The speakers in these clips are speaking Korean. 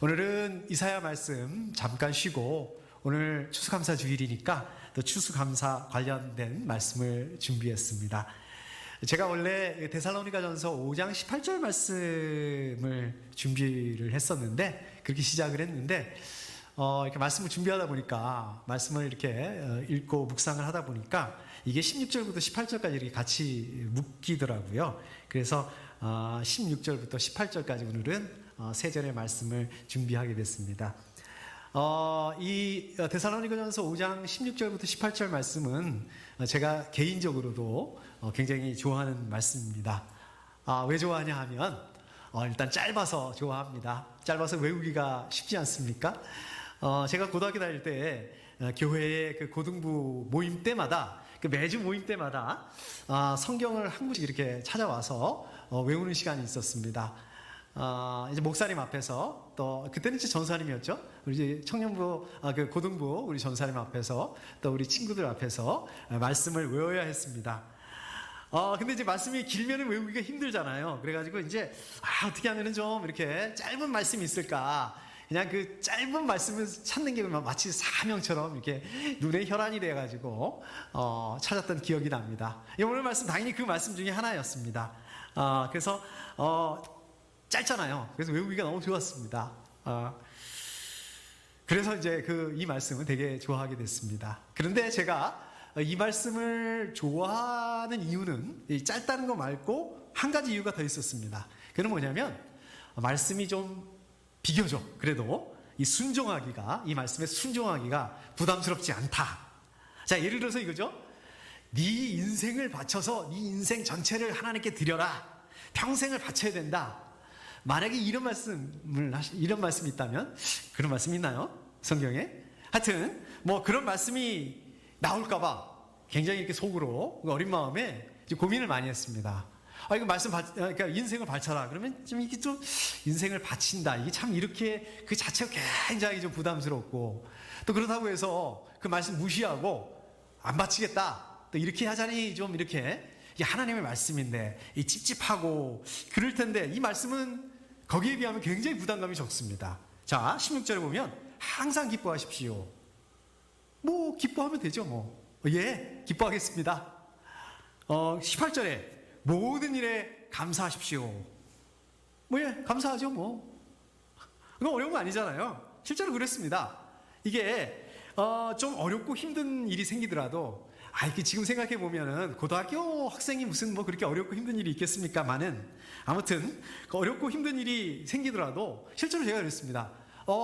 오늘은 이사야 말씀 잠깐 쉬고 오늘 추수감사 주일이니까 또 추수감사 관련된 말씀을 준비했습니다. 제가 원래 데살로니가전서 5장 18절 말씀을 준비를 했었는데 그렇게 시작을 했는데 이렇게 말씀을 준비하다 보니까 말씀을 이렇게 읽고 묵상을 하다 보니까 이게 16절부터 18절까지 이렇게 같이 묶이더라고요. 그래서 16절부터 18절까지 오늘은 세 절의 말씀을 준비하게 됐습니다. 이 데살로니가전서 5장 16절부터 18절 말씀은 제가 개인적으로도 굉장히 좋아하는 말씀입니다. 왜 좋아하냐 하면 일단 짧아서 좋아합니다. 짧아서 외우기가 쉽지 않습니까? 제가 고등학교 다닐 때 교회의 그 고등부 모임 때마다 매주 모임 때마다 성경을 한 구씩 이렇게 찾아와서 외우는 시간이 있었습니다. 이제 목사님 앞에서 또 그때는 이제 전사님이었죠. 우리 이제 청년부 그 고등부 우리 전사님 앞에서 또 우리 친구들 앞에서 말씀을 외워야 했습니다. 근데 이제 말씀이 길면은 외우기가 힘들잖아요. 그래가지고 이제 어떻게 하면은 좀 이렇게 짧은 말씀이 있을까? 그냥 그 짧은 말씀을 찾는 게 마치 사명처럼 이렇게 눈에 혈안이 돼가지고 찾았던 기억이 납니다. 오늘 말씀 당연히 그 말씀 중에 하나였습니다. 그래서 짧잖아요. 그래서 외우기가 너무 좋았습니다. 그래서 이제 이 말씀은 되게 좋아하게 됐습니다. 그런데 제가 이 말씀을 좋아하는 이유는 이 짧다는 거 말고 한 가지 이유가 더 있었습니다. 그건 뭐냐면 말씀이 좀 비교적 그래도 이 말씀에 순종하기가 부담스럽지 않다. 자, 예를 들어서 이거죠. 네 인생을 바쳐서 네 인생 전체를 하나님께 드려라. 평생을 바쳐야 된다. 만약에 이런 말씀이 있다면 그런 말씀이 있나요? 성경에? 하여튼 뭐 그런 말씀이 나올까봐 굉장히 이렇게 속으로 어린 마음에 고민을 많이 했습니다. 이거 그러니까 인생을 바쳐라. 그러면 좀 이게 좀 인생을 바친다. 이게 참 이렇게 그 자체가 굉장히 좀 부담스럽고 또 그렇다고 해서 그 말씀 무시하고 안 바치겠다. 또 이렇게 하자니 좀 이렇게 이게 하나님의 말씀인데 이 찝찝하고 그럴 텐데 이 말씀은 거기에 비하면 굉장히 부담감이 적습니다. 자, 16절에 보면 항상 기뻐하십시오. 뭐 기뻐하면 되죠 뭐. 예, 기뻐하겠습니다. 18절에 모든 일에 감사하십시오. 감사하죠 뭐. 그건 어려운 거 아니잖아요. 실제로 그랬습니다. 이게 좀 어렵고 힘든 일이 생기더라도 이렇게 지금 생각해 보면은 고등학교 학생이 무슨 뭐 그렇게 어렵고 힘든 일이 있겠습니까만은 아무튼 그 어렵고 힘든 일이 생기더라도 실제로 제가 그랬습니다.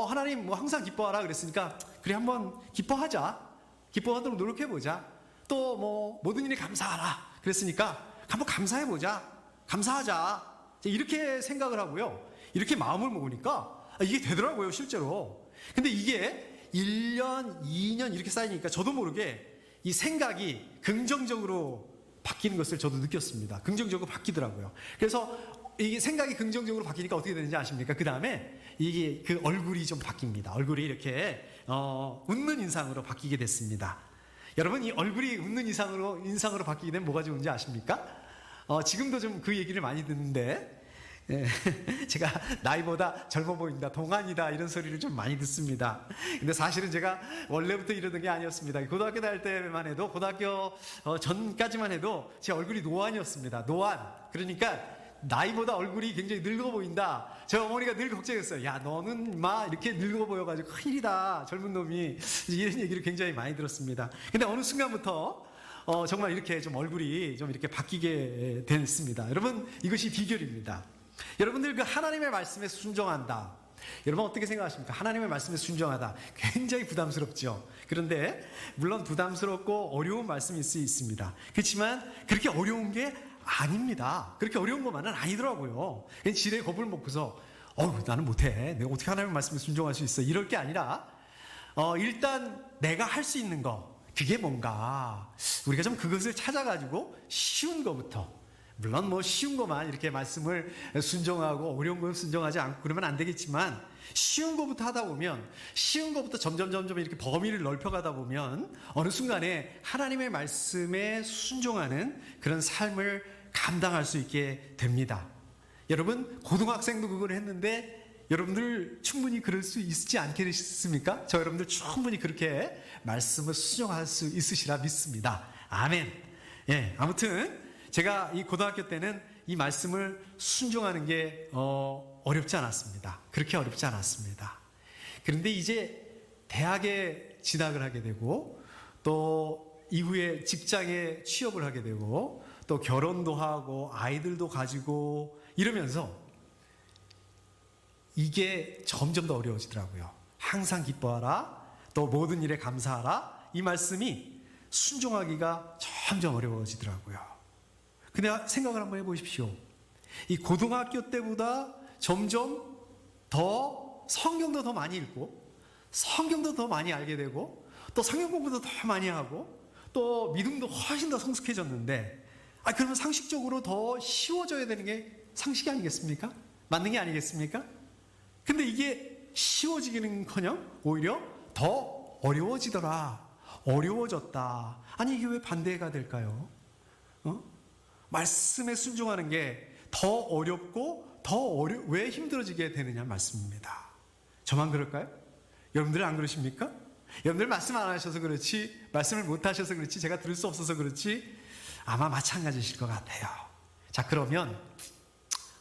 하나님 뭐 항상 기뻐하라 그랬으니까 그래 한번 기뻐하도록 노력해 보자. 또 뭐 모든 일에 감사하라 그랬으니까 한번 감사해 보자. 감사하자. 이렇게 생각을 하고요. 이렇게 마음을 먹으니까 이게 되더라고요, 실제로. 근데 이게 1년, 2년 이렇게 쌓이니까 저도 모르게 이 생각이 긍정적으로 바뀌는 것을 저도 느꼈습니다. 긍정적으로 바뀌더라고요. 그래서 이게 생각이 긍정적으로 바뀌니까 어떻게 되는지 아십니까? 그 다음에 이게 그 얼굴이 좀 바뀝니다. 얼굴이 이렇게 웃는 인상으로 바뀌게 됐습니다. 여러분, 이 얼굴이 웃는 인상으로 바뀌게 되면 뭐가 좋은지 아십니까? 지금도 좀 그 얘기를 많이 듣는데 제가 나이보다 젊어 보인다, 동안이다 이런 소리를 좀 많이 듣습니다. 근데 사실은 제가 원래부터 이러던 게 아니었습니다. 고등학교 다닐 때만 해도 고등학교 전까지만 해도 제 얼굴이 노안이었습니다. 노안. 그러니까 나이보다 얼굴이 굉장히 늙어 보인다. 저 어머니가 늘 걱정했어요. 야, 너는 이렇게 늙어 보여가지고 큰일이다. 젊은 놈이. 이런 얘기를 굉장히 많이 들었습니다. 근데 어느 순간부터 정말 이렇게 좀 얼굴이 좀 이렇게 바뀌게 됐습니다. 여러분, 이것이 비결입니다. 여러분들 그 하나님의 말씀에 순종한다. 여러분 어떻게 생각하십니까? 하나님의 말씀에 순종하다. 굉장히 부담스럽죠. 그런데 물론 부담스럽고 어려운 말씀일 수 있습니다. 그렇지만 그렇게 어려운 게 아닙니다. 그렇게 어려운 것만은 아니더라고요. 지레 겁을 먹고서 나는 못해. 내가 어떻게 하나님의 말씀에 순종할 수 있어. 이럴 게 아니라 일단 내가 할 수 있는 거 그게 뭔가 우리가 좀 그것을 찾아가지고 쉬운 거부터 물론 뭐 쉬운 것만 이렇게 말씀을 순종하고 어려운 건 순종하지 않고 그러면 안 되겠지만 쉬운 것부터 하다 보면 쉬운 것부터 점점 이렇게 범위를 넓혀가다 보면 어느 순간에 하나님의 말씀에 순종하는 그런 삶을 감당할 수 있게 됩니다. 여러분 고등학생도 그걸 했는데 여러분들 충분히 그럴 수 있지 않겠습니까? 저 여러분들 충분히 그렇게 말씀을 순종할 수 있으시라 믿습니다. 아멘. 예, 아무튼 제가 이 고등학교 때는 이 말씀을 순종하는 게 어렵지 않았습니다. 그렇게 어렵지 않았습니다. 그런데 이제 대학에 진학을 하게 되고 또 이후에 직장에 취업을 하게 되고 또 결혼도 하고 아이들도 가지고 이러면서 이게 점점 더 어려워지더라고요. 항상 기뻐하라, 또 모든 일에 감사하라, 이 말씀이 순종하기가 점점 어려워지더라고요. 근데 생각을 한번 해보십시오. 이 고등학교 때보다 점점 더 성경도 더 많이 읽고 성경도 더 많이 알게 되고 또 성경 공부도 더 많이 하고 또 믿음도 훨씬 더 성숙해졌는데 그러면 상식적으로 더 쉬워져야 되는 게 상식이 아니겠습니까? 맞는 게 아니겠습니까? 근데 이게 쉬워지기는커녕 오히려 더 어려워지더라. 어려워졌다. 아니 이게 왜 반대가 될까요? 말씀에 순종하는 게 더 어렵고 왜 힘들어지게 되느냐 말씀입니다. 저만 그럴까요? 여러분들은 안 그러십니까? 여러분들 말씀 안 하셔서 그렇지, 말씀을 못 하셔서 그렇지, 제가 들을 수 없어서 그렇지 아마 마찬가지실 것 같아요. 자, 그러면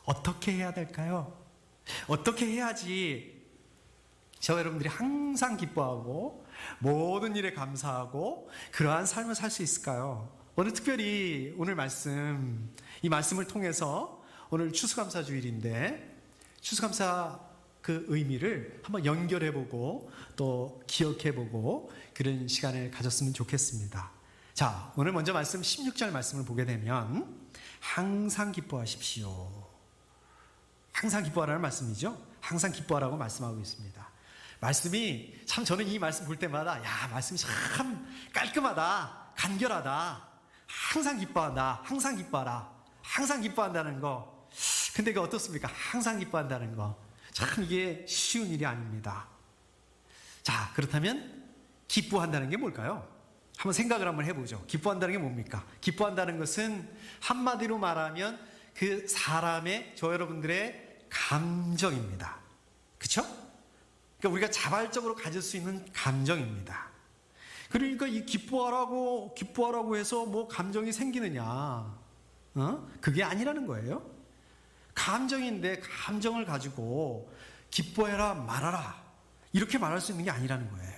어떻게 해야 될까요? 어떻게 해야지 저 여러분들이 항상 기뻐하고 모든 일에 감사하고 그러한 삶을 살 수 있을까요? 오늘 특별히 오늘 말씀, 이 말씀을 통해서 오늘 추수감사주일인데 추수감사 그 의미를 한번 연결해보고 또 기억해보고 그런 시간을 가졌으면 좋겠습니다. 자, 오늘 먼저 말씀 16절 말씀을 보게 되면 항상 기뻐하십시오. 항상 기뻐하라는 말씀이죠. 항상 기뻐하라고 말씀하고 있습니다. 말씀이 참 저는 이 말씀 볼 때마다 말씀이 참 깔끔하다, 간결하다. 항상 기뻐한다, 항상 기뻐하라, 항상 기뻐한다는 거. 근데 그 어떻습니까? 항상 기뻐한다는 거. 참 이게 쉬운 일이 아닙니다. 자, 그렇다면 기뻐한다는 게 뭘까요? 한번 생각을 한번 해보죠. 기뻐한다는 게 뭡니까? 기뻐한다는 것은 한마디로 말하면 그 사람의, 저 여러분들의 감정입니다. 그렇죠? 그러니까 우리가 자발적으로 가질 수 있는 감정입니다. 그러니까 이 기뻐하라고 해서 뭐 감정이 생기느냐? 그게 아니라는 거예요. 감정인데 감정을 가지고 기뻐해라 말아라 이렇게 말할 수 있는 게 아니라는 거예요.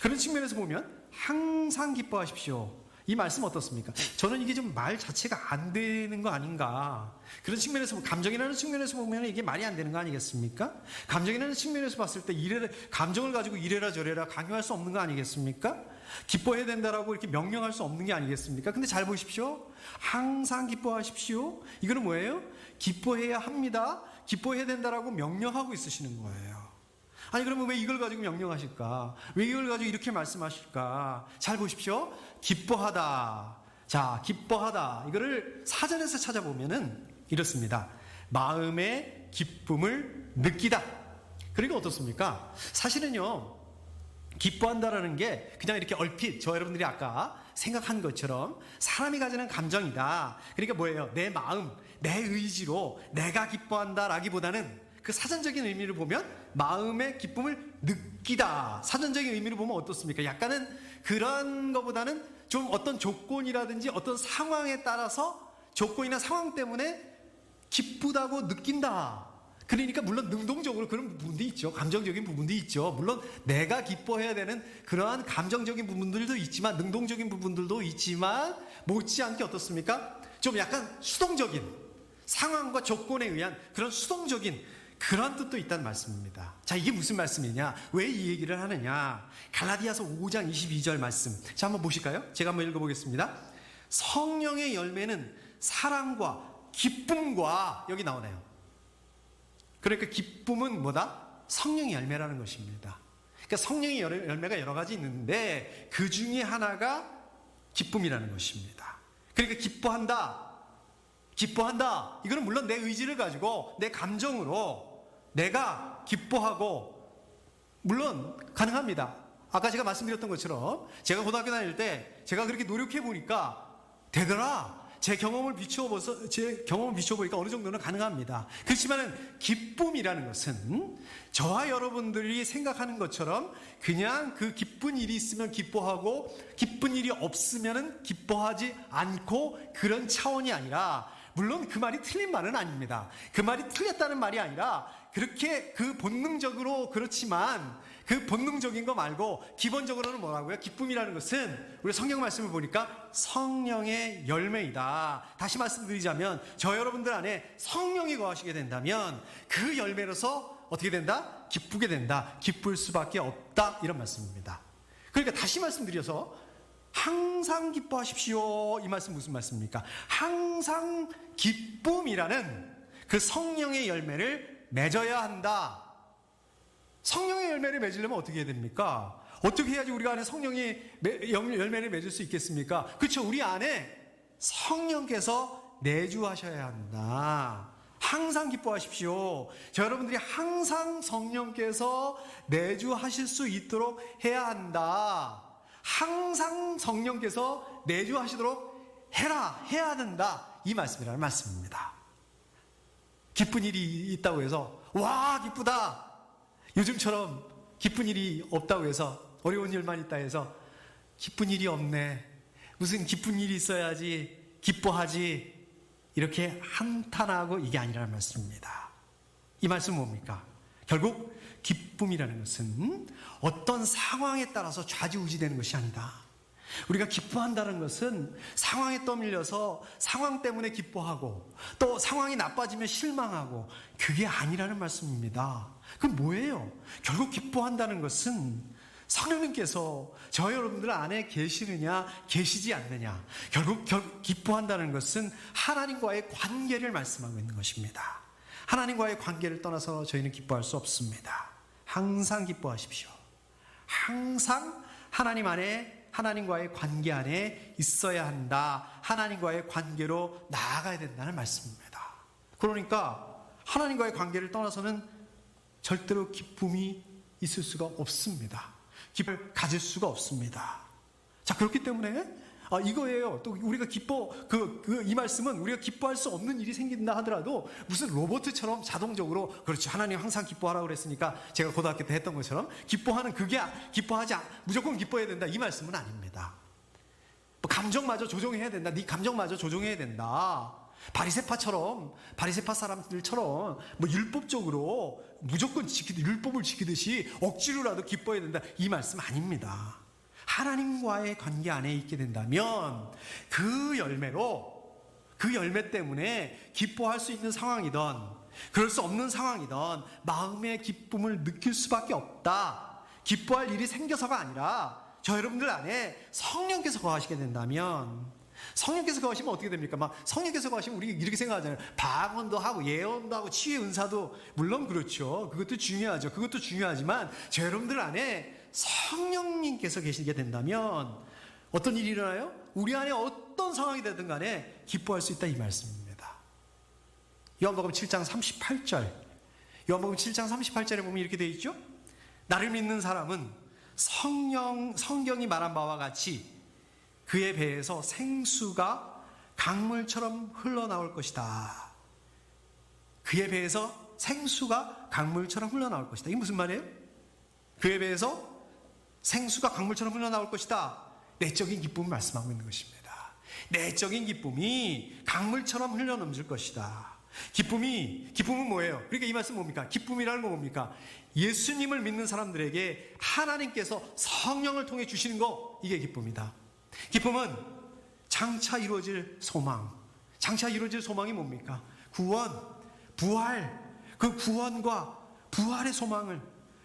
그런 측면에서 보면 항상 기뻐하십시오. 이 말씀 어떻습니까? 저는 이게 좀 말 자체가 안 되는 거 아닌가. 그런 측면에서, 감정이라는 측면에서 보면 이게 말이 안 되는 거 아니겠습니까? 감정이라는 측면에서 봤을 때 감정을 가지고 이래라 저래라 강요할 수 없는 거 아니겠습니까? 기뻐해야 된다라고 이렇게 명령할 수 없는 게 아니겠습니까? 근데 잘 보십시오. 항상 기뻐하십시오. 이거는 뭐예요? 기뻐해야 합니다. 기뻐해야 된다라고 명령하고 있으시는 거예요. 아니 그러면 왜 이걸 가지고 명령하실까? 왜 이걸 가지고 이렇게 말씀하실까? 잘 보십시오. 기뻐하다. 자, 기뻐하다. 이거를 사전에서 찾아보면은 이렇습니다. 마음의 기쁨을 느끼다. 그러니까 어떻습니까? 사실은요, 기뻐한다라는 게 그냥 이렇게 얼핏 저 여러분들이 아까 생각한 것처럼 사람이 가지는 감정이다. 그러니까 뭐예요? 내 마음, 내 의지로 내가 기뻐한다라기보다는 그 사전적인 의미를 보면 마음의 기쁨을 느끼다. 사전적인 의미를 보면 어떻습니까? 약간은 그런 것보다는 좀 어떤 조건이라든지 어떤 상황에 따라서 조건이나 상황 때문에 기쁘다고 느낀다. 그러니까 물론 능동적으로 그런 부분도 있죠. 감정적인 부분도 있죠. 물론 내가 기뻐해야 되는 그러한 감정적인 부분들도 있지만, 능동적인 부분들도 있지만 못지않게 어떻습니까? 좀 약간 수동적인 상황과 조건에 의한 그런 수동적인 그런 뜻도 있다는 말씀입니다. 자, 이게 무슨 말씀이냐? 왜 이 얘기를 하느냐? 갈라디아서 5장 22절 말씀. 자, 한번 보실까요? 제가 한번 읽어보겠습니다. 성령의 열매는 사랑과 기쁨과, 여기 나오네요. 그러니까 기쁨은 뭐다? 성령의 열매라는 것입니다. 그러니까 성령의 열매가 여러 가지 있는데 그 중에 하나가 기쁨이라는 것입니다. 그러니까 기뻐한다. 이거는 물론 내 의지를 가지고 내 감정으로 내가 기뻐하고, 물론 가능합니다. 아까 제가 말씀드렸던 것처럼 제가 고등학교 다닐 때 제가 그렇게 노력해 보니까 되더라. 제 경험을 비춰보니까 어느 정도는 가능합니다. 그렇지만은 기쁨이라는 것은 저와 여러분들이 생각하는 것처럼 그냥 그 기쁜 일이 있으면 기뻐하고 기쁜 일이 없으면은 기뻐하지 않고 그런 차원이 아니라, 물론 그 말이 틀린 말은 아닙니다. 그 말이 틀렸다는 말이 아니라 그렇게 그 본능적으로 그렇지만 그 본능적인 거 말고 기본적으로는 뭐라고요? 기쁨이라는 것은 우리 성경 말씀을 보니까 성령의 열매이다. 다시 말씀드리자면 저 여러분들 안에 성령이 거하시게 된다면 그 열매로서 어떻게 된다? 기쁘게 된다. 기쁠 수밖에 없다. 이런 말씀입니다. 그러니까 다시 말씀드려서 항상 기뻐하십시오. 이 말씀 무슨 말씀입니까? 항상 기쁨이라는 그 성령의 열매를 맺어야 한다. 성령의 열매를 맺으려면 어떻게 해야 됩니까? 어떻게 해야지 우리가 안에 성령의 열매를 맺을 수 있겠습니까? 그렇죠. 우리 안에 성령께서 내주하셔야 한다. 항상 기뻐하십시오. 저 여러분들이 항상 성령께서 내주하실 수 있도록 해야 한다. 항상 성령께서 내주하시도록 해야 된다. 이 말씀이라는 말씀입니다. 기쁜 일이 있다고 해서 와 기쁘다. 요즘처럼 기쁜 일이 없다고 해서, 어려운 일만 있다 해서 기쁜 일이 없네, 무슨 기쁜 일이 있어야지 기뻐하지, 이렇게 한탄하고 이게 아니라는 말씀입니다. 이 말씀은 뭡니까? 결국 기쁨이라는 것은 어떤 상황에 따라서 좌지우지되는 것이 아니다. 우리가 기뻐한다는 것은 상황에 떠밀려서 상황 때문에 기뻐하고 또 상황이 나빠지면 실망하고, 그게 아니라는 말씀입니다. 그럼 뭐예요? 결국 기뻐한다는 것은 성령님께서 저 여러분들 안에 계시느냐 계시지 않느냐, 결국 기뻐한다는 것은 하나님과의 관계를 말씀하고 있는 것입니다. 하나님과의 관계를 떠나서 저희는 기뻐할 수 없습니다. 항상 기뻐하십시오. 항상 하나님 안에, 하나님과의 관계 안에 있어야 한다. 하나님과의 관계로 나아가야 된다는 말씀입니다. 그러니까 하나님과의 관계를 떠나서는 절대로 기쁨이 있을 수가 없습니다. 기쁨을 가질 수가 없습니다. 자, 그렇기 때문에 이거예요. 또 우리가 이 말씀은 우리가 기뻐할 수 없는 일이 생긴다 하더라도 무슨 로봇처럼 자동적으로, 그렇죠, 하나님 항상 기뻐하라고 그랬으니까 제가 고등학교 때 했던 것처럼 무조건 기뻐해야 된다, 이 말씀은 아닙니다. 감정마저 조정해야 된다. 네 감정마저 조정해야 된다. 바리새파 사람들처럼 율법적으로 무조건 율법을 지키듯이 억지로라도 기뻐해야 된다, 이 말씀 아닙니다. 하나님과의 관계 안에 있게 된다면 그 열매 때문에 기뻐할 수 있는 상황이든 그럴 수 없는 상황이든 마음의 기쁨을 느낄 수밖에 없다. 기뻐할 일이 생겨서가 아니라 저 여러분들 안에 성령께서 거하시게 된다면, 성령께서 거하시면 어떻게 됩니까? 성령께서 거하시면 우리 이렇게 생각하잖아요. 방언도 하고 예언도 하고 치유의 은사도 물론 그렇죠. 그것도 중요하죠. 그것도 중요하지만 저 여러분들 안에 성령님께서 계시게 된다면 어떤 일이 일어나요? 우리 안에 어떤 상황이 되든 간에 기뻐할 수 있다, 이 말씀입니다. 요한복음 7장 38절, 요한복음 7장 38절에 보면 이렇게 되어 있죠. 나를 믿는 사람은 성경이 말한 바와 같이 그의 배에서 생수가 강물처럼 흘러나올 것이다. 그의 배에서 생수가 강물처럼 흘러나올 것이다. 이게 무슨 말이에요? 그의 배에서 생수가 강물처럼 흘러나올 것이다. 내적인 기쁨을 말씀하고 있는 것입니다. 내적인 기쁨이 강물처럼 흘러넘칠 것이다. 기쁨은 뭐예요? 그러니까 이 말씀 뭡니까? 기쁨이라는 건 뭡니까? 예수님을 믿는 사람들에게 하나님께서 성령을 통해 주시는 거, 이게 기쁨이다. 기쁨은 장차 이루어질 소망. 장차 이루어질 소망이 뭡니까? 구원, 부활. 그 구원과 부활의 소망을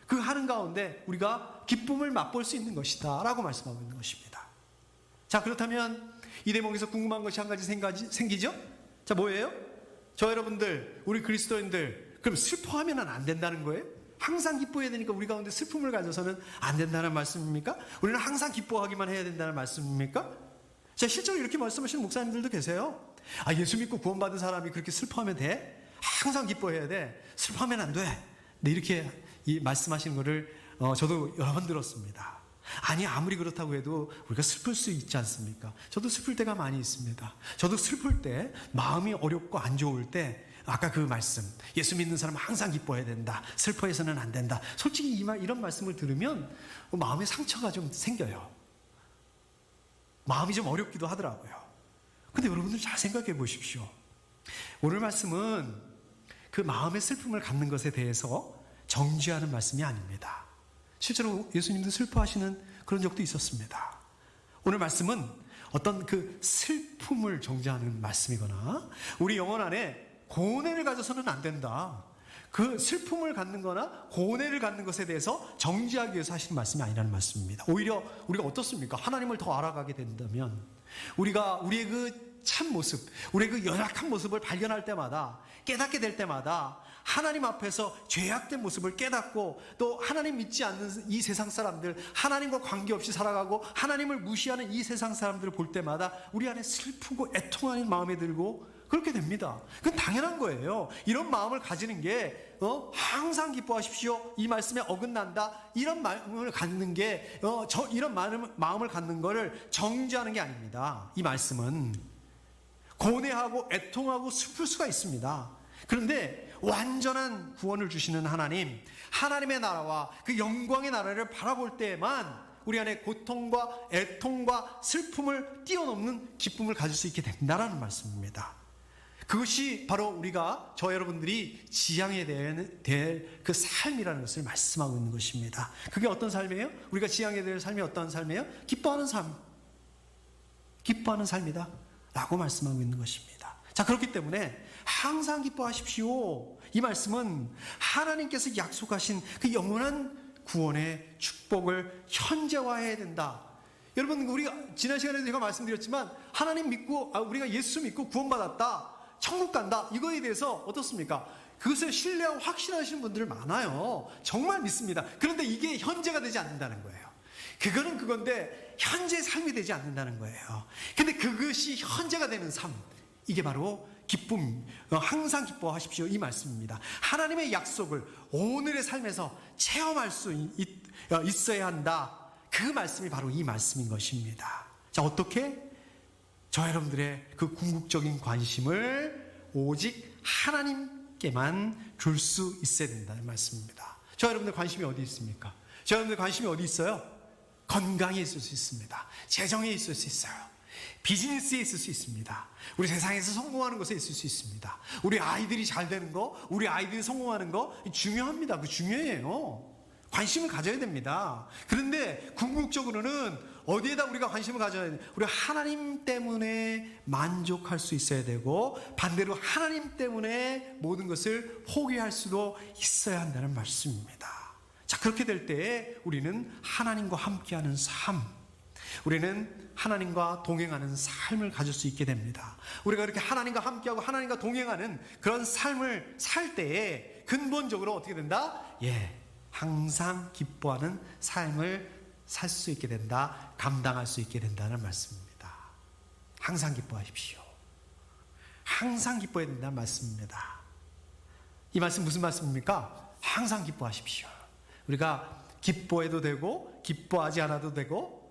그 하는 가운데 우리가 기쁨을 맛볼 수 있는 것이다 라고 말씀하고 있는 것입니다. 자, 그렇다면 이 대목에서 궁금한 것이 한 가지 생기죠? 자, 뭐예요? 저 여러분들, 우리 그리스도인들, 그럼 슬퍼하면 안 된다는 거예요? 항상 기뻐해야 되니까 우리 가운데 슬픔을 가져서는 안 된다는 말씀입니까? 우리는 항상 기뻐하기만 해야 된다는 말씀입니까? 자, 실제로 이렇게 말씀하시는 목사님들도 계세요. 예수 믿고 구원받은 사람이 그렇게 슬퍼하면 돼? 항상 기뻐해야 돼? 슬퍼하면 안 돼? 네, 이렇게 말씀하시는 거를 저도 여러 번 들었습니다. 아니, 아무리 그렇다고 해도 우리가 슬플 수 있지 않습니까? 저도 슬플 때가 많이 있습니다. 저도 슬플 때, 마음이 어렵고 안 좋을 때, 아까 그 말씀, 예수 믿는 사람은 항상 기뻐해야 된다, 슬퍼해서는 안 된다. 솔직히 이런 말씀을 들으면 마음에 상처가 좀 생겨요. 마음이 좀 어렵기도 하더라고요. 근데 여러분들 잘 생각해 보십시오. 오늘 말씀은 그 마음의 슬픔을 갖는 것에 대해서 정죄하는 말씀이 아닙니다. 실제로 예수님도 슬퍼하시는 그런 적도 있었습니다. 오늘 말씀은 어떤 그 슬픔을 정죄하는 말씀이거나, 우리 영혼 안에 고뇌를 가져서는 안 된다, 그 슬픔을 갖는 거나 고뇌를 갖는 것에 대해서 정죄하기 위해서 하시는 말씀이 아니라는 말씀입니다. 오히려 우리가 어떻습니까? 하나님을 더 알아가게 된다면, 우리가 우리의 그 참 모습, 우리의 그 연약한 모습을 발견할 때마다, 깨닫게 될 때마다 하나님 앞에서 죄악된 모습을 깨닫고, 또 하나님 믿지 않는 이 세상 사람들, 하나님과 관계없이 살아가고 하나님을 무시하는 이 세상 사람들을 볼 때마다 우리 안에 슬프고 애통하는 마음이 들고 그렇게 됩니다. 그건 당연한 거예요. 이런 마음을 가지는 게 항상 기뻐하십시오, 이 말씀에 어긋난다, 이런 마음을 갖는 게 이런 마음을 갖는 거를 정죄하는 게 아닙니다. 이 말씀은 고뇌하고 애통하고 슬플 수가 있습니다. 그런데 완전한 구원을 주시는 하나님, 하나님의 나라와 그 영광의 나라를 바라볼 때에만 우리 안에 고통과 애통과 슬픔을 뛰어넘는 기쁨을 가질 수 있게 된다라는 말씀입니다. 그것이 바로 우리가, 저 여러분들이 지향해야 될 그 삶이라는 것을 말씀하고 있는 것입니다. 그게 어떤 삶이에요? 우리가 지향해야 될 삶이 어떤 삶이에요? 기뻐하는 삶. 기뻐하는 삶이다 라고 말씀하고 있는 것입니다. 자, 그렇기 때문에 항상 기뻐하십시오, 이 말씀은 하나님께서 약속하신 그 영원한 구원의 축복을 현재화해야 된다. 여러분, 우리가 지난 시간에도 제가 말씀드렸지만, 하나님 믿고, 우리가 예수 믿고 구원받았다, 천국 간다, 이거에 대해서 어떻습니까? 그것을 신뢰하고 확신하시는 분들 많아요. 정말 믿습니다. 그런데 이게 현재가 되지 않는다는 거예요. 그거는 그건데 현재의 삶이 되지 않는다는 거예요. 근데 그것이 현재가 되는 삶, 이게 바로 기쁨, 항상 기뻐하십시오, 이 말씀입니다. 하나님의 약속을 오늘의 삶에서 체험할 수 있어야 한다, 그 말씀이 바로 이 말씀인 것입니다. 자, 어떻게? 저 여러분들의 그 궁극적인 관심을 오직 하나님께만 줄 수 있어야 된다는 말씀입니다. 저 여러분들 관심이 어디 있습니까? 저 여러분들 관심이 어디 있어요? 건강에 있을 수 있습니다. 재정에 있을 수 있어요. 비즈니스에 있을 수 있습니다. 우리 세상에서 성공하는 것에 있을 수 있습니다. 우리 아이들이 잘 되는 거, 우리 아이들이 성공하는 거 중요합니다. 그 중요해요. 관심을 가져야 됩니다. 그런데 궁극적으로는 어디에다 우리가 관심을 가져야 되냐? 우리가 하나님 때문에 만족할 수 있어야 되고, 반대로 하나님 때문에 모든 것을 포기할 수도 있어야 한다는 말씀입니다. 자, 그렇게 될 때에 우리는 하나님과 함께하는 삶, 우리는 하나님과 동행하는 삶을 가질 수 있게 됩니다. 우리가 이렇게 하나님과 함께하고 하나님과 동행하는 그런 삶을 살 때에 근본적으로 어떻게 된다? 항상 기뻐하는 삶을 살 수 있게 된다, 감당할 수 있게 된다는 말씀입니다. 항상 기뻐하십시오. 항상 기뻐해야 된다는 말씀입니다. 이 말씀 무슨 말씀입니까? 항상 기뻐하십시오. 우리가 기뻐해도 되고 기뻐하지 않아도 되고,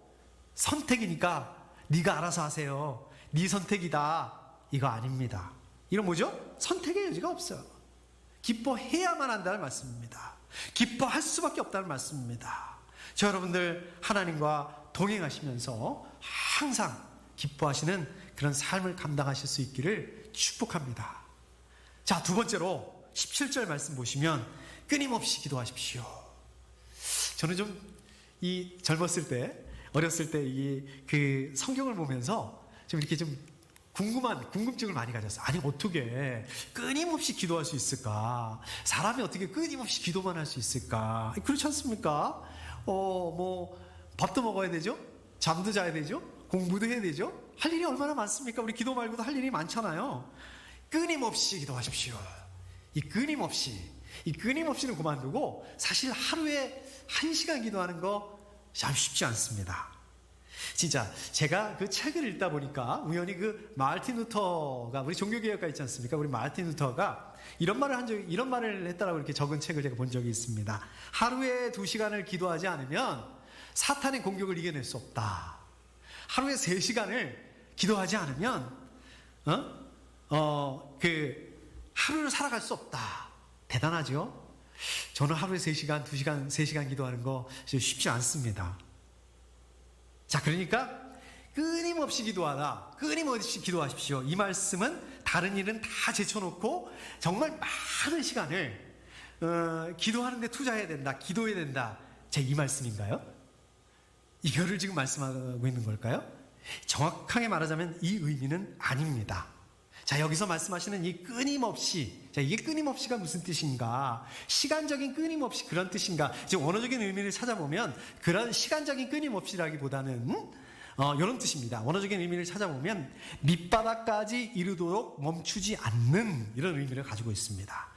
선택이니까 네가 알아서 하세요, 네 선택이다, 이거 아닙니다. 이건 뭐죠? 선택의 여지가 없어요. 기뻐해야만 한다는 말씀입니다. 기뻐할 수밖에 없다는 말씀입니다. 저 여러분들 하나님과 동행하시면서 항상 기뻐하시는 그런 삶을 감당하실 수 있기를 축복합니다. 자, 두 번째로 17절 말씀 보시면 끊임없이 기도하십시오. 저는 좀 젊었을 때, 어렸을 때 그 성경을 보면서 좀 이렇게 좀 궁금증을 많이 가졌어요. 아니, 어떻게 끊임없이 기도할 수 있을까? 사람이 어떻게 끊임없이 기도만 할 수 있을까? 그렇지 않습니까? 밥도 먹어야 되죠? 잠도 자야 되죠? 공부도 해야 되죠? 할 일이 얼마나 많습니까? 우리 기도 말고도 할 일이 많잖아요. 끊임없이 기도하십시오. 이 끊임없이는 그만두고, 사실 하루에 1시간 기도하는 거 참 쉽지 않습니다. 진짜 제가 그 책을 읽다 보니까 우연히 그 마르틴 루터가, 우리 종교개혁가 있지 않습니까? 우리 마르틴 루터가 이런 말을 했다라고 이렇게 적은 책을 제가 본 적이 있습니다. 하루에 2시간을 기도하지 않으면 사탄의 공격을 이겨낼 수 없다. 하루에 3시간을 기도하지 않으면 하루를 살아갈 수 없다. 대단하죠? 저는 하루에 3시간, 2시간, 3시간 기도하는 거 쉽지 않습니다. 자, 그러니까 끊임없이 기도하다. 끊임없이 기도하십시오. 이 말씀은 다른 일은 다 제쳐놓고 정말 많은 시간을 기도하는 데 투자해야 된다. 기도해야 된다. 제 이 말씀인가요? 이거를 지금 말씀하고 있는 걸까요? 정확하게 말하자면 이 의미는 아닙니다. 자, 여기서 말씀하시는 이 끊임없이, 자, 이게 끊임없이가 무슨 뜻인가? 시간적인 끊임없이 그런 뜻인가? 지금 원어적인 의미를 찾아보면 그런 시간적인 끊임없이라기보다는 이런 뜻입니다. 원어적인 의미를 찾아보면 밑바닥까지 이르도록 멈추지 않는 이런 의미를 가지고 있습니다.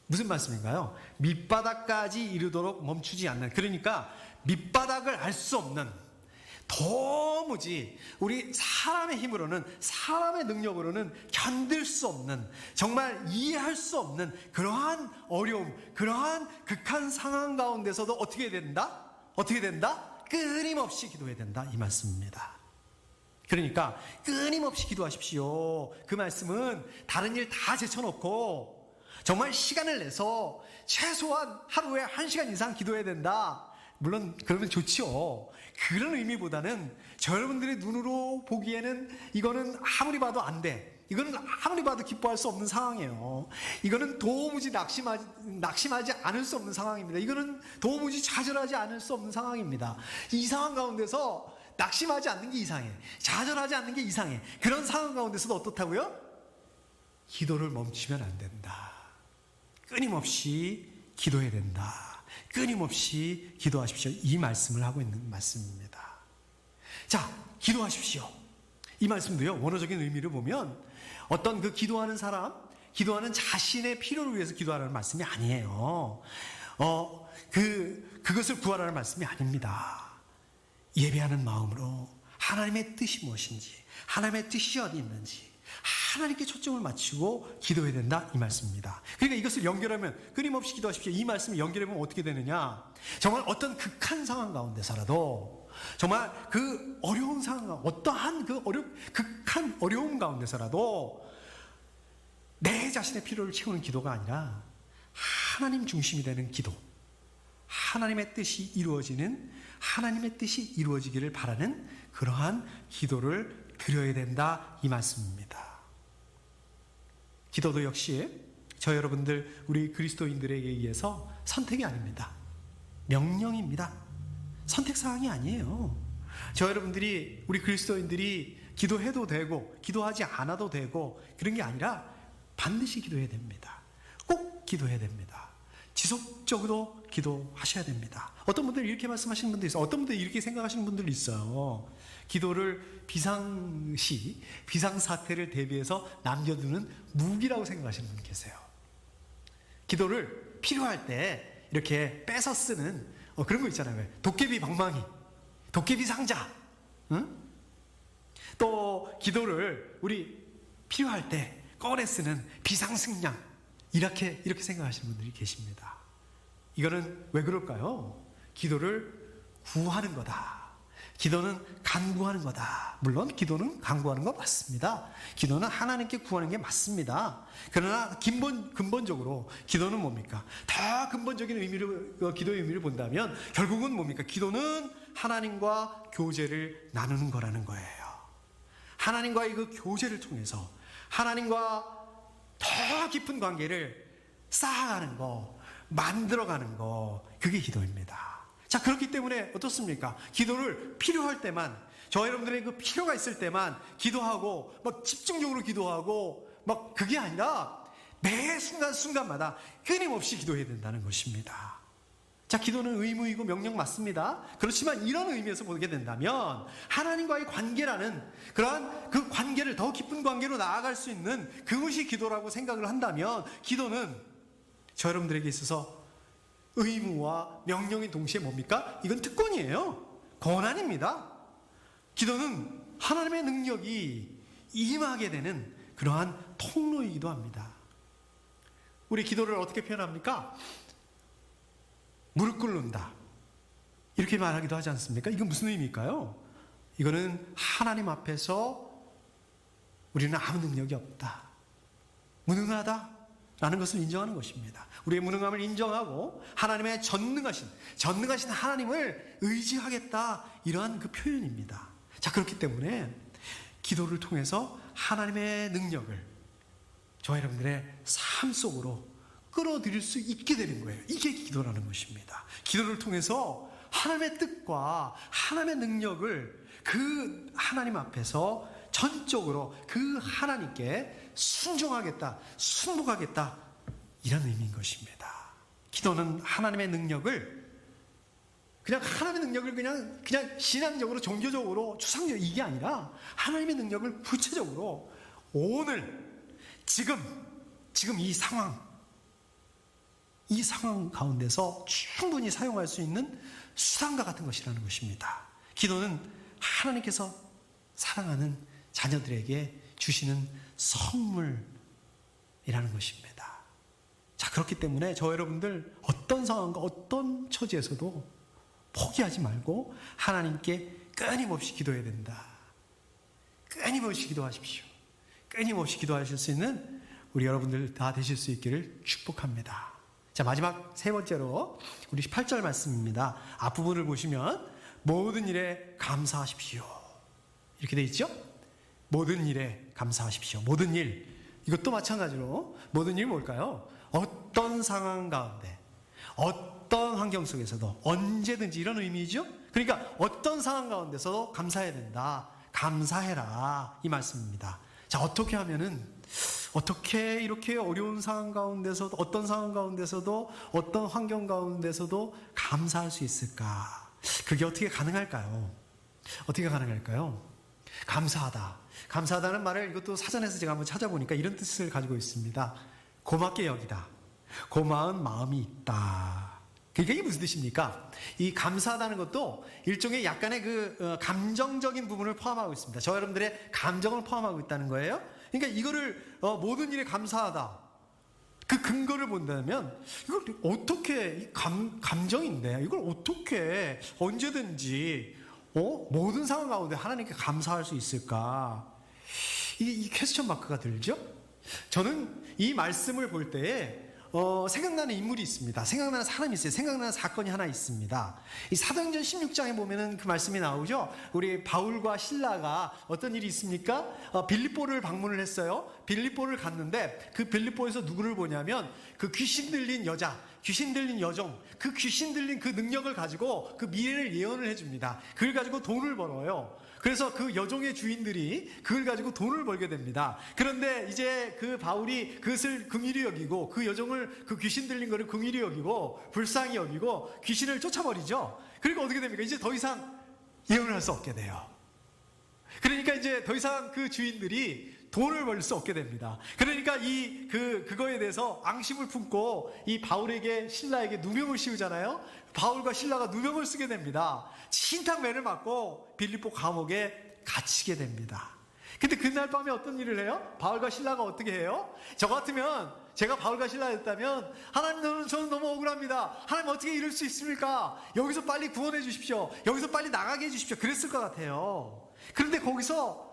무슨 말씀인가요? 밑바닥까지 이르도록 멈추지 않는, 그러니까 밑바닥을 알 수 없는, 도무지 우리 사람의 힘으로는, 사람의 능력으로는 견딜 수 없는, 정말 이해할 수 없는 그러한 어려움, 그러한 극한 상황 가운데서도 어떻게 된다? 어떻게 된다? 끊임없이 기도해야 된다, 이 말씀입니다. 그러니까 끊임없이 기도하십시오. 그 말씀은 다른 일 다 제쳐놓고 정말 시간을 내서 최소한 하루에 1시간 이상 기도해야 된다. 물론 그러면 좋죠. 그런 의미보다는 저 여러분들의 눈으로 보기에는 이거는 아무리 봐도 안 돼. 이거는 아무리 봐도 기뻐할 수 없는 상황이에요. 이거는 도무지 낙심하지 않을 수 없는 상황입니다. 이거는 도무지 좌절하지 않을 수 없는 상황입니다. 이 상황 가운데서 낙심하지 않는 게 이상해. 좌절하지 않는 게 이상해. 그런 상황 가운데서도 어떻다고요? 기도를 멈추면 안 된다. 끊임없이 기도해야 된다. 끊임없이 기도하십시오. 이 말씀을 하고 있는 말씀입니다. 자, 기도하십시오. 이 말씀도요, 원어적인 의미를 보면 어떤 그 기도하는 사람, 기도하는 자신의 필요를 위해서 기도하라는 말씀이 아니에요. 그것을 구하라는 말씀이 아닙니다. 예배하는 마음으로 하나님의 뜻이 무엇인지, 하나님의 뜻이 어디 있는지 하나님께 초점을 맞추고 기도해야 된다, 이 말씀입니다. 그러니까 이것을 연결하면, 끊임없이 기도하십시오, 이 말씀을 연결해보면 어떻게 되느냐, 정말 어떤 극한 상황 가운데서라도, 정말 그 어려운 상황, 어떠한 그 극한 어려움 가운데서라도 내 자신의 필요를 채우는 기도가 아니라 하나님 중심이 되는 기도, 하나님의 뜻이 이루어지는, 하나님의 뜻이 이루어지기를 바라는 그러한 기도를 드려야 된다, 이 말씀입니다. 기도도 역시 저 여러분들, 우리 그리스도인들에게 의해서 선택이 아닙니다. 명령입니다. 선택사항이 아니에요. 저 여러분들이, 우리 그리스도인들이 기도해도 되고 기도하지 않아도 되고 그런 게 아니라 반드시 기도해야 됩니다. 꼭 기도해야 됩니다. 지속적으로 기도하셔야 됩니다. 어떤 분들은 이렇게 말씀하시는 분들이 있어요. 어떤 분들은 이렇게 생각하시는 분들이 있어요. 기도를 비상시, 비상사태를 대비해서 남겨두는 무기라고 생각하시는 분 계세요. 기도를 필요할 때 이렇게 빼서 쓰는 그런 거 있잖아요. 도깨비 방망이, 도깨비 상자, 응? 또 기도를 우리 필요할 때 꺼내 쓰는 비상식량, 이렇게 생각하시는 분들이 계십니다. 이거는 왜 그럴까요? 기도를 구하는 거다. 기도는 간구하는 거다. 물론 기도는 간구하는 거 맞습니다. 기도는 하나님께 구하는 게 맞습니다. 그러나 근본적으로 기도는 뭡니까? 다 근본적인 의미를, 기도의 의미를 본다면 결국은 뭡니까? 기도는 하나님과 교제를 나누는 거라는 거예요. 하나님과의 그 교제를 통해서 하나님과 더 깊은 관계를 쌓아가는 거, 만들어가는 거, 그게 기도입니다. 자, 그렇기 때문에 어떻습니까? 기도를 필요할 때만, 저 여러분들의 그 필요가 있을 때만 기도하고 막 집중적으로 기도하고 막 그게 아니라 매 순간순간마다 끊임없이 기도해야 된다는 것입니다. 자, 기도는 의무이고 명령 맞습니다. 그렇지만 이런 의미에서 보게 된다면 하나님과의 관계라는 그러한 그 관계를 더 깊은 관계로 나아갈 수 있는 그것이 기도라고 생각을 한다면 기도는 저 여러분들에게 있어서 의무와 명령이 동시에 뭡니까? 이건 특권이에요. 권한입니다. 기도는 하나님의 능력이 임하게 되는 그러한 통로이기도 합니다. 우리 기도를 어떻게 표현합니까? 무릎 꿇는다. 이렇게 말하기도 하지 않습니까? 이건 무슨 의미일까요? 이거는 하나님 앞에서 우리는 아무 능력이 없다, 무능하다라는 것을 인정하는 것입니다. 우리의 무능함을 인정하고 하나님의 전능하신 하나님을 의지하겠다, 이러한 그 표현입니다. 자, 그렇기 때문에 기도를 통해서 하나님의 능력을 저와 여러분들의 삶 속으로 끌어들일 수 있게 되는 거예요. 이게 기도라는 것입니다. 기도를 통해서 하나님의 뜻과 하나님의 능력을 그 하나님 앞에서 전적으로 그 하나님께 순종하겠다, 순복하겠다, 이런 의미인 것입니다. 기도는 하나님의 능력을 그냥 신앙적으로, 종교적으로, 추상적 이게 아니라 하나님의 능력을 구체적으로 오늘, 지금 이 상황 가운데서 충분히 사용할 수 있는 수단과 같은 것이라는 것입니다. 기도는 하나님께서 사랑하는 자녀들에게 주시는 선물이라는 것입니다. 자, 그렇기 때문에 저 여러분들 어떤 상황과 어떤 처지에서도 포기하지 말고 하나님께 끊임없이 기도해야 된다. 끊임없이 기도하십시오. 끊임없이 기도하실 수 있는 우리 여러분들 다 되실 수 있기를 축복합니다. 자, 마지막 세 번째로 우리 18절 말씀입니다. 앞부분을 보시면 모든 일에 감사하십시오, 이렇게 되어 있죠? 모든 일에 감사하십시오. 모든 일, 이것도 마찬가지로 모든 일 뭘까요? 어떤 상황 가운데, 어떤 환경 속에서도 언제든지, 이런 의미죠. 그러니까 어떤 상황 가운데서도 감사해야 된다, 감사해라, 이 말씀입니다. 자, 어떻게 하면은, 어떻게 이렇게 어려운 상황 가운데서도, 어떤 상황 가운데서도, 어떤 환경 가운데서도 감사할 수 있을까? 그게 어떻게 가능할까요? 어떻게 가능할까요? 감사하다는 말을, 이것도 사전에서 제가 한번 찾아보니까 이런 뜻을 가지고 있습니다. 고맙게 여기다, 고마운 마음이 있다. 그러니까 이게 무슨 뜻입니까? 이 감사하다는 것도 일종의 약간의 그 감정적인 부분을 포함하고 있습니다. 저 여러분들의 감정을 포함하고 있다는 거예요. 그러니까 이거를 모든 일에 감사하다, 그 근거를 본다면 이걸 어떻게, 감정인데 이걸 어떻게 언제든지 모든 상황 가운데 하나님께 감사할 수 있을까? 이 퀘스천 마크가 들죠? 저는 이 말씀을 볼 때에 생각나는 인물이 있습니다. 생각나는 사람이 있어요. 생각나는 사건이 하나 있습니다. 이 사도행전 16장에 보면은 그 말씀이 나오죠. 우리 바울과 실라가 어떤 일이 있습니까? 빌립보를 방문을 했어요. 빌립보를 갔는데 그 빌립보에서 누구를 보냐면 그 귀신 들린 여자, 귀신 들린 여종, 그 귀신 들린 그 능력을 가지고 그 미래를 예언을 해줍니다. 그걸 가지고 돈을 벌어요. 그래서 그 여종의 주인들이 그걸 가지고 돈을 벌게 됩니다. 그런데 이제 그 바울이 그것을 긍휼히 여기고, 그 여종을, 그 귀신 들린 거를 긍휼히 여기고 불쌍히 여기고 귀신을 쫓아버리죠. 그러니까 어떻게 됩니까? 이제 더 이상 예언을 할 수 없게 돼요. 그러니까 이제 더 이상 그 주인들이 돈을 벌 수 없게 됩니다. 그러니까 그거에 대해서 앙심을 품고 이 바울에게, 신라에게 누명을 씌우잖아요. 바울과 신라가 누명을 쓰게 됩니다. 신탕매를 맞고 빌립보 감옥에 갇히게 됩니다. 근데 그날 밤에 어떤 일을 해요? 바울과 신라가 어떻게 해요? 저 같으면, 제가 바울과 신라였다면, 하나님, 저는 너무 억울합니다. 하나님, 어떻게 이럴 수 있습니까? 여기서 빨리 구원해 주십시오. 여기서 빨리 나가게 해 주십시오. 그랬을 것 같아요. 그런데 거기서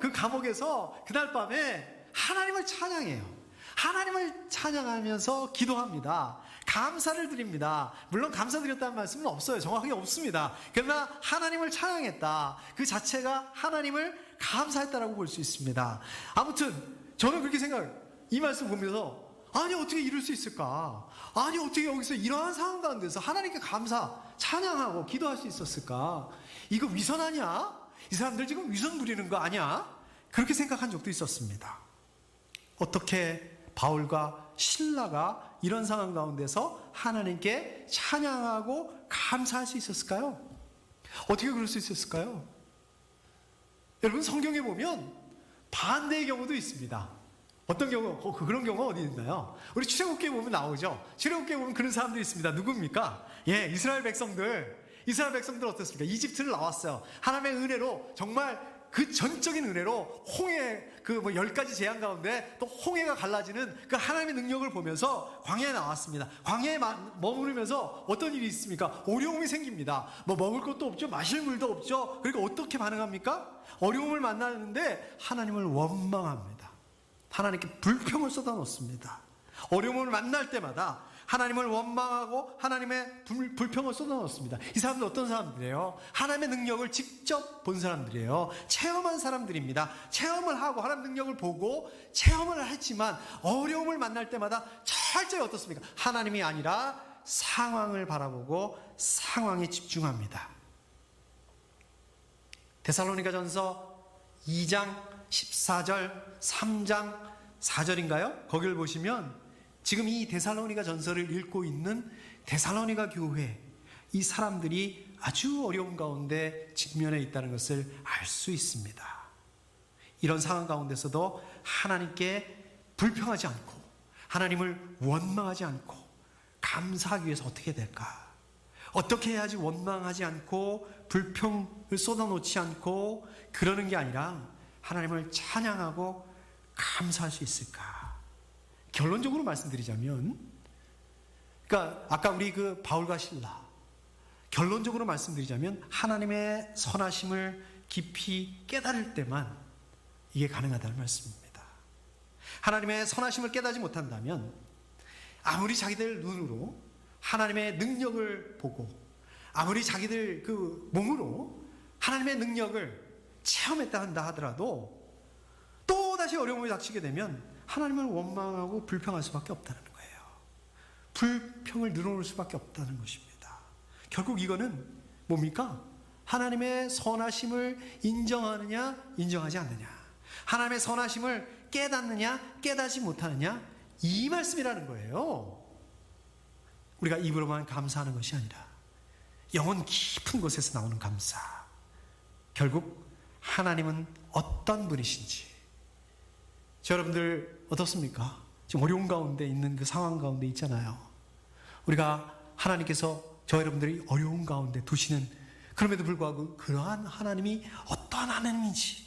그 감옥에서 그날 밤에 하나님을 찬양해요. 하나님을 찬양하면서 기도합니다. 감사를 드립니다. 물론 감사드렸다는 말씀은 없어요. 정확하게 없습니다. 그러나 하나님을 찬양했다, 그 자체가 하나님을 감사했다라고 볼 수 있습니다. 아무튼 저는 그렇게 이 말씀 보면서, 아니 어떻게 이럴 수 있을까? 아니 어떻게 여기서 이러한 상황 가운데서 하나님께 찬양하고 기도할 수 있었을까? 이거 위선 아니야? 이 사람들 지금 위선 부리는 거 아니야? 그렇게 생각한 적도 있었습니다. 어떻게 바울과 신라가 이런 상황 가운데서 하나님께 찬양하고 감사할 수 있었을까요? 어떻게 그럴 수 있었을까요? 여러분, 성경에 보면 반대의 경우도 있습니다. 어떤 경우? 그런 경우가 어디 있나요? 우리 출애굽기에 보면 나오죠. 출애굽기에 보면 그런 사람들이 있습니다. 누굽니까? 이스라엘 백성들 어떻습니까? 이집트를 나왔어요. 하나님의 은혜로 정말 그 전적인 은혜로 홍해 그 10가지 재앙 가운데 또 홍해가 갈라지는 그 하나님의 능력을 보면서 광야에 나왔습니다. 광야에 머무르면서 어떤 일이 있습니까? 어려움이 생깁니다. 먹을 것도 없죠. 마실 물도 없죠. 그러니까 어떻게 반응합니까? 어려움을 만나는데 하나님을 원망합니다. 하나님께 불평을 쏟아놓습니다. 어려움을 만날 때마다 하나님을 원망하고 하나님의 불평을 쏟아놓습니다. 이 사람들 어떤 사람들이에요? 하나님의 능력을 직접 본 사람들이에요. 체험한 사람들입니다. 체험을 하고 하나님의 능력을 보고 체험을 했지만 어려움을 만날 때마다 철저히 어떻습니까? 하나님이 아니라 상황을 바라보고 상황에 집중합니다. 데살로니가전서 2장 14절 3장 4절인가요? 거기를 보시면 지금 이 데살로니가 전서를 읽고 있는 데살로니가 교회, 이 사람들이 아주 어려운 가운데 직면해 있다는 것을 알 수 있습니다. 이런 상황 가운데서도 하나님께 불평하지 않고 하나님을 원망하지 않고 감사하기 위해서 어떻게 될까? 어떻게 해야지 원망하지 않고 불평을 쏟아놓지 않고 그러는 게 아니라 하나님을 찬양하고 감사할 수 있을까? 결론적으로 말씀드리자면, 그러니까 아까 우리 그 바울과 실라, 결론적으로 말씀드리자면 하나님의 선하심을 깊이 깨달을 때만 이게 가능하다는 말씀입니다. 하나님의 선하심을 깨닫지 못한다면 아무리 자기들 눈으로 하나님의 능력을 보고 아무리 자기들 그 몸으로 하나님의 능력을 체험했다 한다 하더라도 또다시 어려움이 닥치게 되면 하나님을 원망하고 불평할 수밖에 없다는 거예요. 불평을 늘어놓을 수밖에 없다는 것입니다. 결국 이거는 뭡니까? 하나님의 선하심을 인정하느냐 인정하지 않느냐, 하나님의 선하심을 깨닫느냐 깨닫지 못하느냐, 이 말씀이라는 거예요. 우리가 입으로만 감사하는 것이 아니라 영혼 깊은 곳에서 나오는 감사. 결국 하나님은 어떤 분이신지, 여러분들 어떻습니까? 지금 어려운 가운데 있는 그 상황 가운데 있잖아요. 우리가 하나님께서 저 여러분들이 어려운 가운데 두시는, 그럼에도 불구하고 그러한 하나님이 어떠한 하나님인지,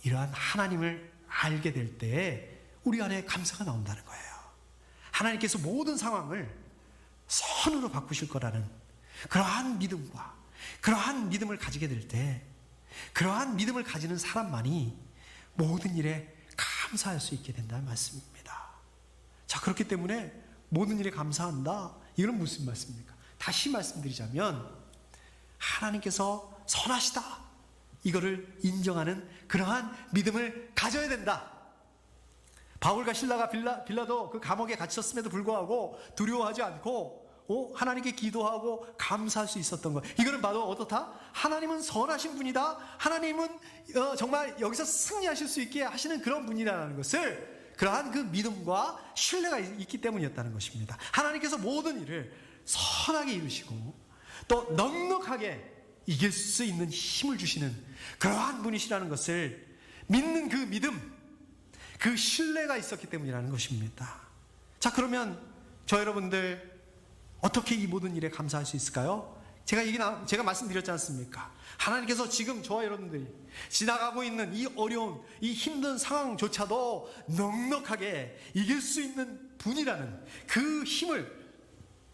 이러한 하나님을 알게 될 때 우리 안에 감사가 나온다는 거예요. 하나님께서 모든 상황을 선으로 바꾸실 거라는 그러한 믿음과 그러한 믿음을 가지게 될 때, 그러한 믿음을 가지는 사람만이 모든 일에 감사할 수 있게 된다는 말씀입니다. 자, 그렇기 때문에 모든 일에 감사한다, 이건 무슨 말씀입니까? 다시 말씀드리자면 하나님께서 선하시다, 이거를 인정하는 그러한 믿음을 가져야 된다. 바울과 실라가 빌라도 그 감옥에 갇혔음에도 불구하고 두려워하지 않고 하나님께 기도하고 감사할 수 있었던 것, 이거는 바로 어떻다? 하나님은 선하신 분이다, 하나님은 정말 여기서 승리하실 수 있게 하시는 그런 분이라는 것을, 그러한 그 믿음과 신뢰가 있기 때문이었다는 것입니다. 하나님께서 모든 일을 선하게 이루시고 또 넉넉하게 이길 수 있는 힘을 주시는 그러한 분이시라는 것을 믿는 그 믿음, 그 신뢰가 있었기 때문이라는 것입니다. 자, 그러면 저 여러분들 어떻게 이 모든 일에 감사할 수 있을까요? 제가 말씀드렸지 않습니까? 하나님께서 지금 저와 여러분들이 지나가고 있는 이 어려운, 이 힘든 상황조차도 넉넉하게 이길 수 있는 분이라는, 그 힘을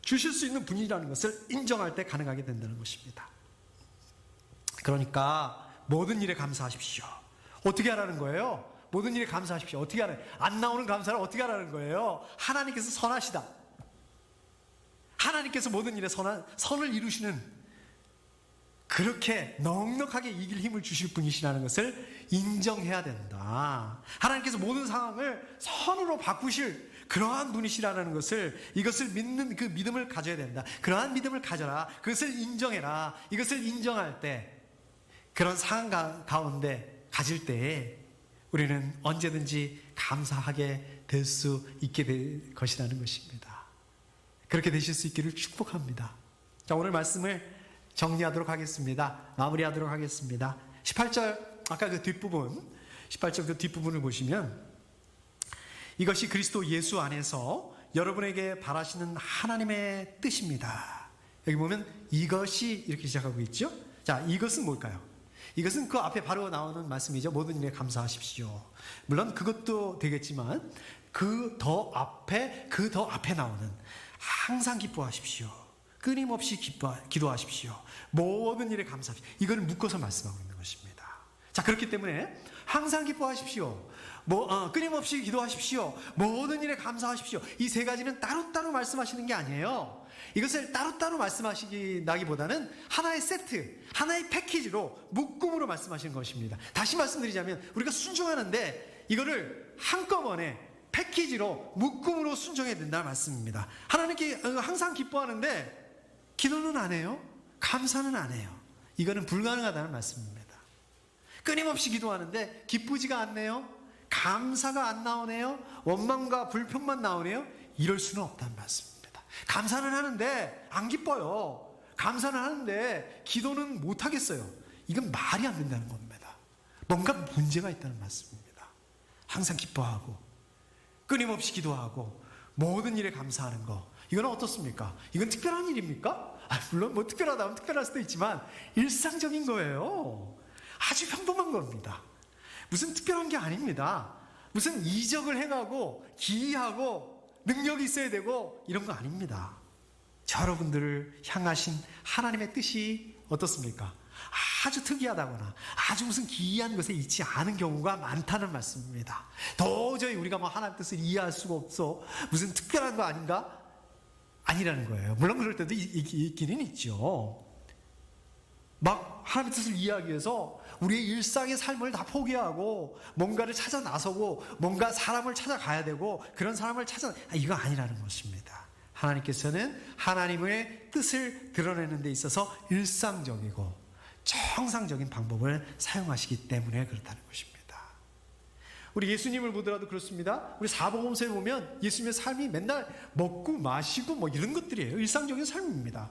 주실 수 있는 분이라는 것을 인정할 때 가능하게 된다는 것입니다. 그러니까 모든 일에 감사하십시오. 어떻게 하라는 거예요? 모든 일에 감사하십시오. 어떻게 하라는, 안 나오는 감사를 어떻게 하라는 거예요? 하나님께서 선하시다, 하나님께서 모든 일에 선을 이루시는, 그렇게 넉넉하게 이길 힘을 주실 분이시라는 것을 인정해야 된다. 하나님께서 모든 상황을 선으로 바꾸실 그러한 분이시라는 것을, 이것을 믿는 그 믿음을 가져야 된다. 그러한 믿음을 가져라. 그것을 인정해라. 이것을 인정할 때, 그런 상황 가운데 가질 때에 우리는 언제든지 감사하게 될 수 있게 될 것이라는 것입니다. 그렇게 되실 수 있기를 축복합니다. 자, 오늘 말씀을 정리하도록 하겠습니다. 마무리하도록 하겠습니다. 18절, 아까 그 뒷부분, 18절 그 뒷부분을 보시면, 이것이 그리스도 예수 안에서 여러분에게 바라시는 하나님의 뜻입니다. 여기 보면 이것이 이렇게 시작하고 있죠. 자, 이것은 뭘까요? 이것은 그 앞에 바로 나오는 말씀이죠. 모든 일에 감사하십시오. 물론 그것도 되겠지만 그 더 앞에 나오는 항상 기뻐하십시오. 끊임없이 기도하십시오. 모든 일에 감사하십시오. 이거를 묶어서 말씀하고 있는 것입니다. 자, 그렇기 때문에 항상 기뻐하십시오. 끊임없이 기도하십시오. 모든 일에 감사하십시오. 이 세 가지는 따로따로 말씀하시는 게 아니에요. 이것을 따로따로 말씀하시기보다는 하나의 세트, 하나의 패키지로 묶음으로 말씀하시는 것입니다. 다시 말씀드리자면 우리가 순종하는데 이거를 한꺼번에 패키지로 묶음으로 순종해야 된다는 말씀입니다. 하나님께 항상 기뻐하는데 기도는 안 해요? 감사는 안 해요. 이거는 불가능하다는 말씀입니다. 끊임없이 기도하는데 기쁘지가 않네요. 감사가 안 나오네요. 원망과 불평만 나오네요. 이럴 수는 없다는 말씀입니다. 감사는 하는데 안 기뻐요. 감사는 하는데 기도는 못 하겠어요. 이건 말이 안 된다는 겁니다. 뭔가 문제가 있다는 말씀입니다. 항상 기뻐하고 끊임없이 기도하고 모든 일에 감사하는 거, 이건 어떻습니까? 이건 특별한 일입니까? 물론 뭐 특별하다면 특별할 수도 있지만 일상적인 거예요. 아주 평범한 겁니다. 무슨 특별한 게 아닙니다. 무슨 이적을 해가고 기이하고 능력이 있어야 되고 이런 거 아닙니다. 여러분들을 향하신 하나님의 뜻이 어떻습니까? 아주 특이하다거나 아주 무슨 기이한 것에 있지 않은 경우가 많다는 말씀입니다. 도저히 우리가 하나님의 뜻을 이해할 수가 없어. 무슨 특별한 거 아닌가? 아니라는 거예요. 물론 그럴 때도 있기는 있죠. 막 하나님의 뜻을 이해하기 위해서 우리의 일상의 삶을 다 포기하고 뭔가를 찾아 나서고 뭔가 사람을 찾아가야 되고 그런 사람을 이거 아니라는 것입니다. 하나님께서는 하나님의 뜻을 드러내는 데 있어서 일상적이고 정상적인 방법을 사용하시기 때문에 그렇다는 것입니다. 우리 예수님을 보더라도 그렇습니다. 우리 사복음서에 보면 예수님의 삶이 맨날 먹고 마시고 이런 것들이에요. 일상적인 삶입니다.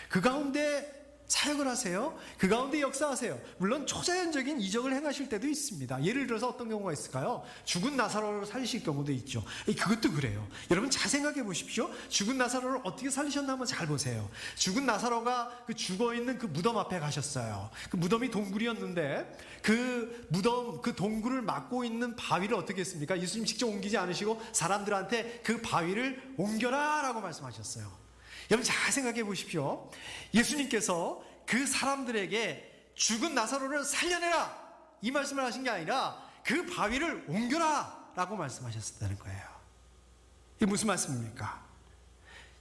그 가운데 사역을 하세요. 그 가운데 역사하세요. 물론 초자연적인 이적을 행하실 때도 있습니다. 예를 들어서 어떤 경우가 있을까요? 죽은 나사로를 살리실 경우도 있죠. 그것도 그래요. 여러분 잘 생각해 보십시오. 죽은 나사로를 어떻게 살리셨나 한번 잘 보세요. 죽은 나사로가 그 죽어있는 그 무덤 앞에 가셨어요. 그 무덤이 동굴이었는데 그 무덤, 그 동굴을 막고 있는 바위를 어떻게 했습니까? 예수님 직접 옮기지 않으시고 사람들한테 그 바위를 옮겨라 라고 말씀하셨어요. 여러분 잘 생각해 보십시오. 예수님께서 그 사람들에게 죽은 나사로를 살려내라 이 말씀을 하신 게 아니라 그 바위를 옮겨라 라고 말씀하셨다는 거예요. 이게 무슨 말씀입니까?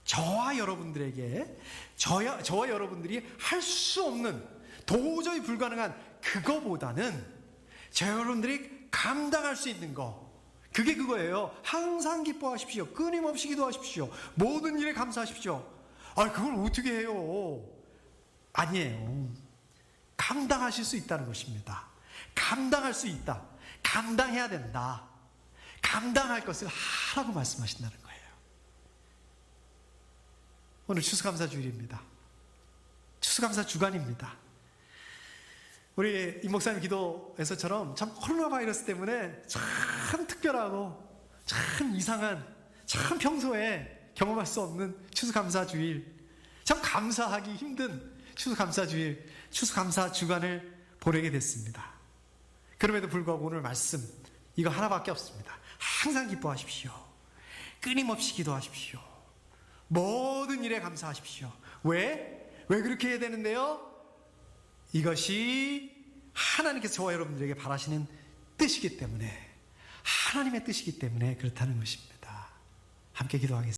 저와 여러분들에게 저와 여러분들이 할 수 없는 도저히 불가능한 그거보다는 저 여러분들이 감당할 수 있는 거, 그게 그거예요. 항상 기뻐하십시오. 끊임없이 기도하십시오. 모든 일에 감사하십시오. 그걸 어떻게 해요? 아니에요. 감당하실 수 있다는 것입니다. 감당할 수 있다. 감당해야 된다. 감당할 것을 하라고 말씀하신다는 거예요. 오늘 추수감사 주일입니다. 추수감사 주간입니다. 우리 임 목사님 기도에서처럼 참 코로나 바이러스 때문에 참 특별하고 참 이상한, 참 평소에 경험할 수 없는 추수감사 주일, 참 감사하기 힘든 추수감사 주일, 추수감사 주간을 보내게 됐습니다. 그럼에도 불구하고 오늘 말씀 이거 하나밖에 없습니다. 항상 기뻐하십시오. 끊임없이 기도하십시오. 모든 일에 감사하십시오. 왜 그렇게 해야 되는데요? 이것이 하나님께서 저와 여러분들에게 바라시는 뜻이기 때문에, 하나님의 뜻이기 때문에 그렇다는 것입니다. 함께 기도하겠습니다.